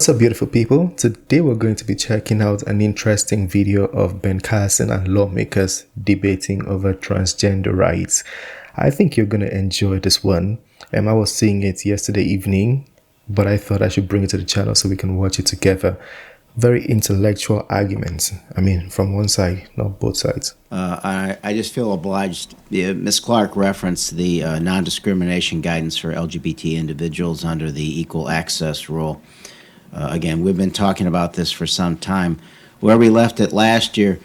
What's up, beautiful people? Today we're going to be checking out an interesting video of Ben Carson and lawmakers debating over transgender rights. I think you're going to enjoy this one. I was seeing it yesterday evening, but I thought I should bring it to the channel so we can watch it together. Very intellectual arguments. I mean, from one side, not both sides. I just feel obliged. Ms. Clark referenced the non-discrimination guidance for LGBT individuals under the Equal Access Rule. Again, we've been talking about this for some time. Where we left it last year,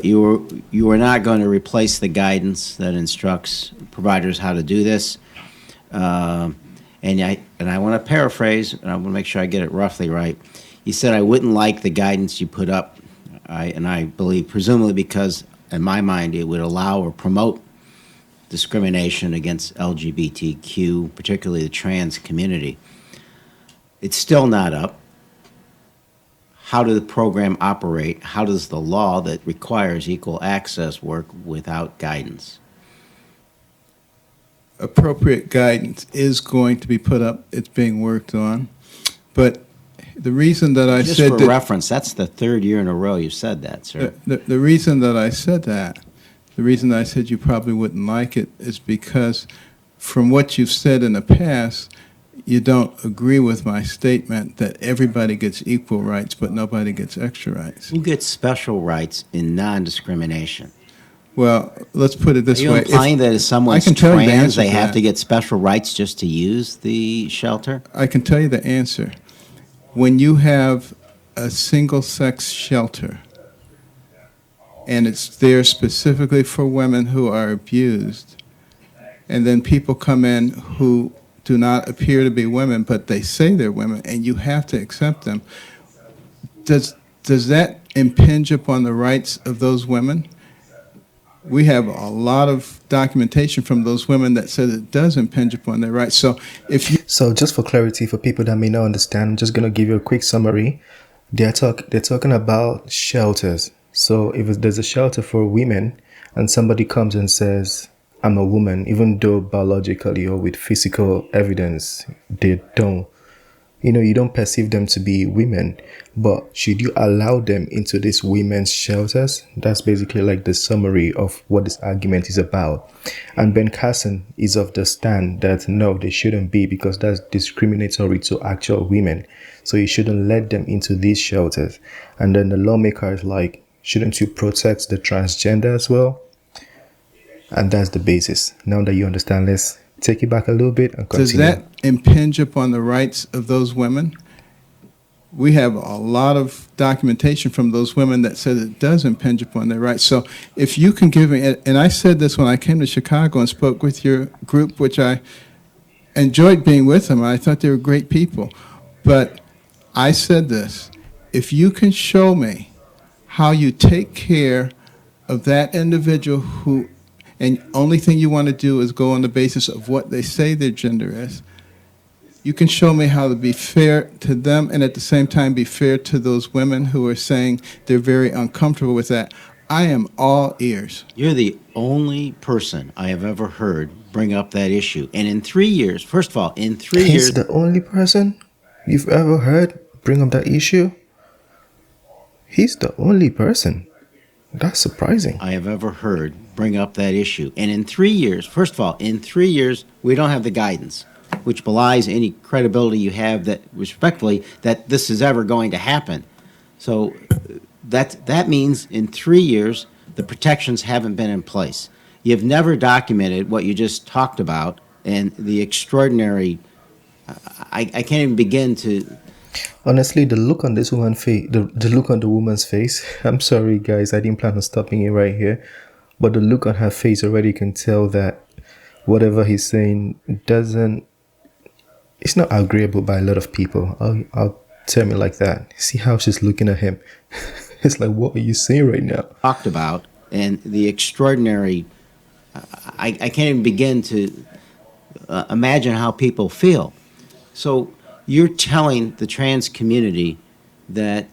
you were not going to replace the guidance that instructs providers how to do this. And I want to paraphrase, and I want to make sure I get it roughly right. You said I wouldn't like the guidance you put up, and I believe presumably because, in my mind, it would allow or promote discrimination against LGBTQ, particularly the trans community. It's still not up. How does the program operate? How does the law that requires equal access work without guidance? Appropriate guidance is going to be put up. It's being worked on. But the reason that I Just said for that, reference, that's the third year in a row you've said that, sir. the reason that I said that, the reason I said you probably wouldn't like it is because from what you've said in the past, you don't agree with my statement that everybody gets equal rights, but nobody gets extra rights. Who gets special rights in non-discrimination? Well, let's put it this Are you way. implying that if someone's I can tell you the trans, answer they to have that. to get special rights just to use the shelter? I can tell you the answer. When you have a single-sex shelter, and it's there specifically for women who are abused, and then people come in who do not appear to be women, but they say they're women, and you have to accept them, does that impinge upon the rights of those women? We have a lot of documentation from those women that says it does impinge upon their rights. So So just for clarity, for people that may not understand, I'm just going to give you a quick summary. They're talking about shelters. So if there's a shelter for women and somebody comes and says, I'm a woman, even though biologically or with physical evidence, they don't, you don't perceive them to be women, but should you allow them into these women's shelters? That's basically like the summary of what this argument is about. And Ben Carson is of the stand that no, they shouldn't be, because that's discriminatory to actual women. So you shouldn't let them into these shelters. And then the lawmaker is like, shouldn't you protect the transgender as well? And that's the basis. Now that you understand, let's take it back a little bit and continue. does that impinge upon the rights of those women? We have a lot of documentation from those women that said it does impinge upon their rights. So if you can give me, and I said this when I came to Chicago and spoke with your group, which I enjoyed being with them. I thought they were great people. But I said this, if you can show me how you take care of that individual who, and only thing you want to do is go on the basis of what they say their gender is, you can show me how to be fair to them and at the same time be fair to those women who are saying they're very uncomfortable with that. I am all ears. You're the only person I have ever heard bring up that issue. And in 3 years, first of all, in 3 years... He's the only person you've ever heard bring up that issue? He's the only person. That's surprising. I have ever heard bring up that issue. And in 3 years, first of all, in 3 years, we don't have the guidance, which belies any credibility you have that, respectfully, that this is ever going to happen. So that means in 3 years, the protections haven't been in place. You've never documented what you just talked about and the extraordinary, I can't even begin to... Honestly, the look on this woman's face, the look on the woman's face, I'm sorry guys, I didn't plan on stopping it right here, but the look on her face already can tell that whatever he's saying it's not agreeable by a lot of people. I'll tell me like that. See how she's looking at him. It's like, what are you saying right now? Talked about, and the extraordinary, I can't even begin to imagine how people feel. So you're telling the trans community that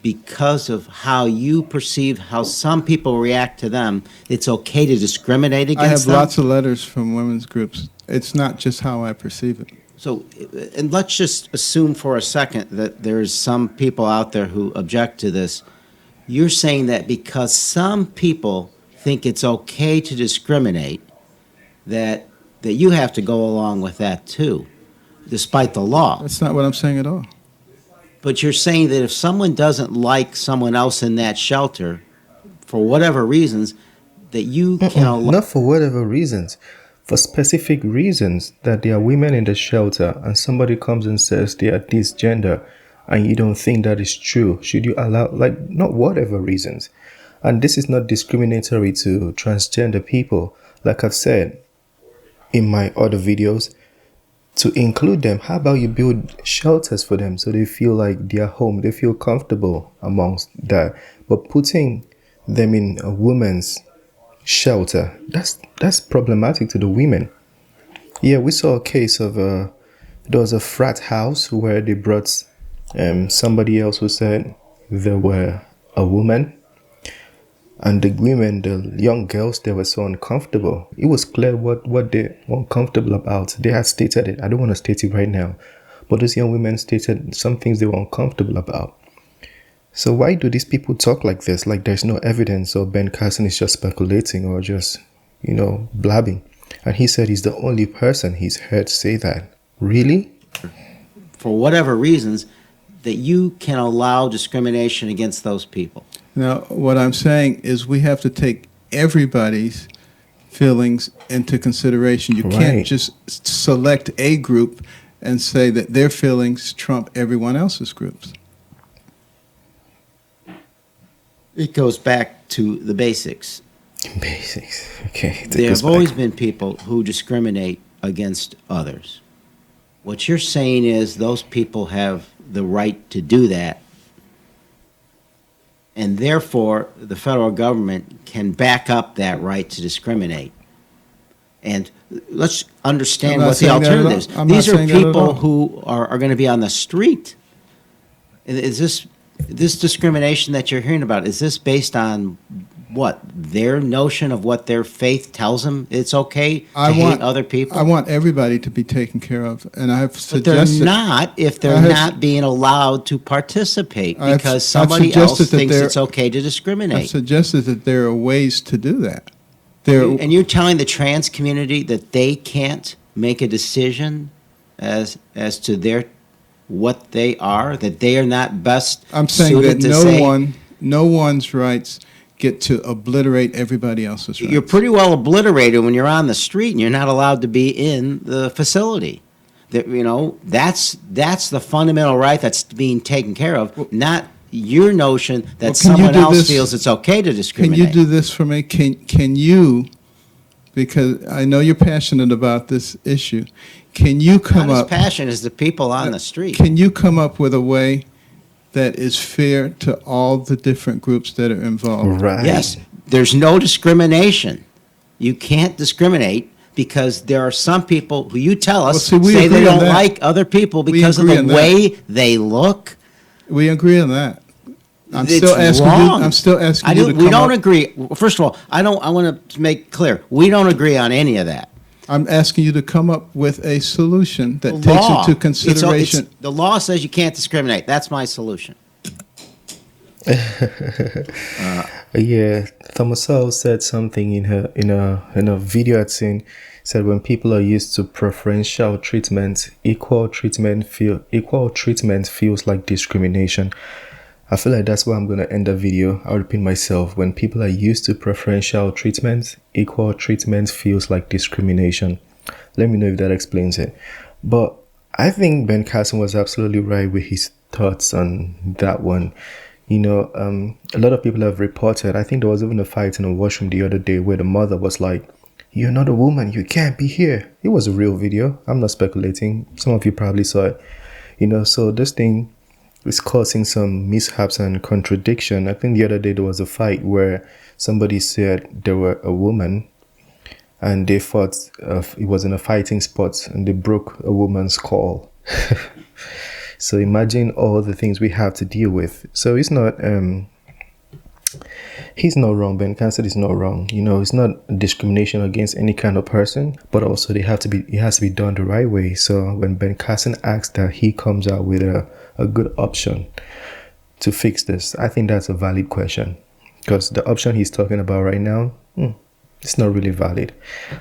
because of how you perceive how some people react to them, it's okay to discriminate against them? I have lots of letters from women's groups. It's not just how I perceive it. So, and let's just assume for a second that there's some people out there who object to this. You're saying that because some people think it's okay to discriminate, that you have to go along with that too, despite the law. That's not what I'm saying at all. But you're saying that if someone doesn't like someone else in that shelter, for whatever reasons, that you can allow. Not for whatever reasons, for specific reasons, that there are women in the shelter and somebody comes and says they are this gender and you don't think that is true. Should you allow, like, not whatever reasons? And this is not discriminatory to transgender people. Like I've said in my other videos, to include them, how about you build shelters for them so they feel like they're home, they feel comfortable amongst that. But putting them in a woman's shelter, that's problematic to the women. Yeah, we saw a case of there was a frat house where they brought somebody else who said they were a woman, and the women, the young girls, they were so uncomfortable. It was clear what they were uncomfortable about. They had stated it. I don't want to state it right now, but those young women stated some things they were uncomfortable about. So why do these people talk like this? Like there's no evidence, or Ben Carson is just speculating or just, blabbing. And he said he's the only person he's heard say that. Really? For whatever reasons, that you can allow discrimination against those people. Now, what I'm saying is we have to take everybody's feelings into consideration. You can't just select a group and say that their feelings trump everyone else's groups. It goes back to the basics. Basics. Okay. There have always been people who discriminate against others. What you're saying is those people have the right to do that, and therefore the federal government can back up that right to discriminate. And let's understand what the alternative is. These are people who are going to be on the street. Is this discrimination that you're hearing about, is this based on what? Their notion of what their faith tells them it's okay to hate other people? I want everybody to be taken care of, and I've suggested... But they're not if they're not being allowed to participate because somebody else thinks it's okay to discriminate. I've suggested that there are ways to do that. And you're telling the trans community that they can't make a decision as to what they are, that they are not best I'm saying suited that to no one's rights get to obliterate everybody else's rights. You're pretty well obliterated when you're on the street and you're not allowed to be in the facility. That's the fundamental right that's being taken care of, not your notion that someone else feels it's okay to discriminate. Can you do this for me? Can you, because I know you're passionate about this issue, can you come Not up... as passionate as the people on the street. Can you come up with a way that is fair to all the different groups that are involved? Right. Yes. There's no discrimination. You can't discriminate because there are some people who you tell us say they don't like other people because of the way they look. We agree on that. I'm It's still asking wrong. you. I'm still asking you to come We don't up. agree. First of all, I want to make clear, we don't agree on any of that. I'm asking you to come up with a solution that takes into consideration. The law says you can't discriminate. That's my solution. Yeah, Thomasell said something in a video I'd seen. Said when people are used to preferential treatment, equal treatment feels like discrimination. I feel like that's why I'm gonna end the video. I'll repeat myself. When people are used to preferential treatment, equal treatment feels like discrimination. Let me know if that explains it. But I think Ben Carson was absolutely right with his thoughts on that one. A lot of people have reported, I think there was even a fight in a washroom the other day where the mother was like, "You're not a woman, you can't be here." It was a real video. I'm not speculating. Some of you probably saw it. So this thing is causing some mishaps and contradiction. I think the other day there was a fight where somebody said they were a woman and they fought, it was in a fighting spot, and they broke a woman's skull. So imagine all the things we have to deal with. So it's not He's not wrong. Ben Carson is not wrong. You know, it's not discrimination against any kind of person, but also it has to be done the right way. So when Ben Carson asks that, he comes out with a good option to fix this. I think that's a valid question, because the option he's talking about right now, it's not really valid.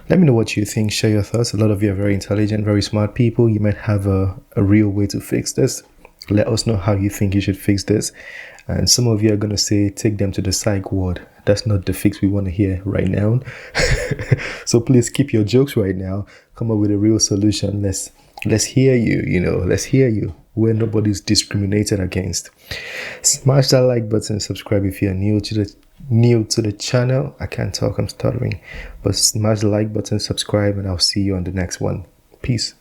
Let me know what you think. Share your thoughts. A lot of you are very intelligent, very smart people. You might have a real way to fix this. Let us know how you think you should fix this. And some of you are going to say, take them to the psych ward. That's not the fix we want to hear right now. So please keep your jokes right now. Come up with a real solution. Let's hear you, let's hear you, where nobody's discriminated against. Smash that like button, subscribe if you're new to the channel. I can't talk, I'm stuttering. But smash the like button, subscribe, and I'll see you on the next one. Peace.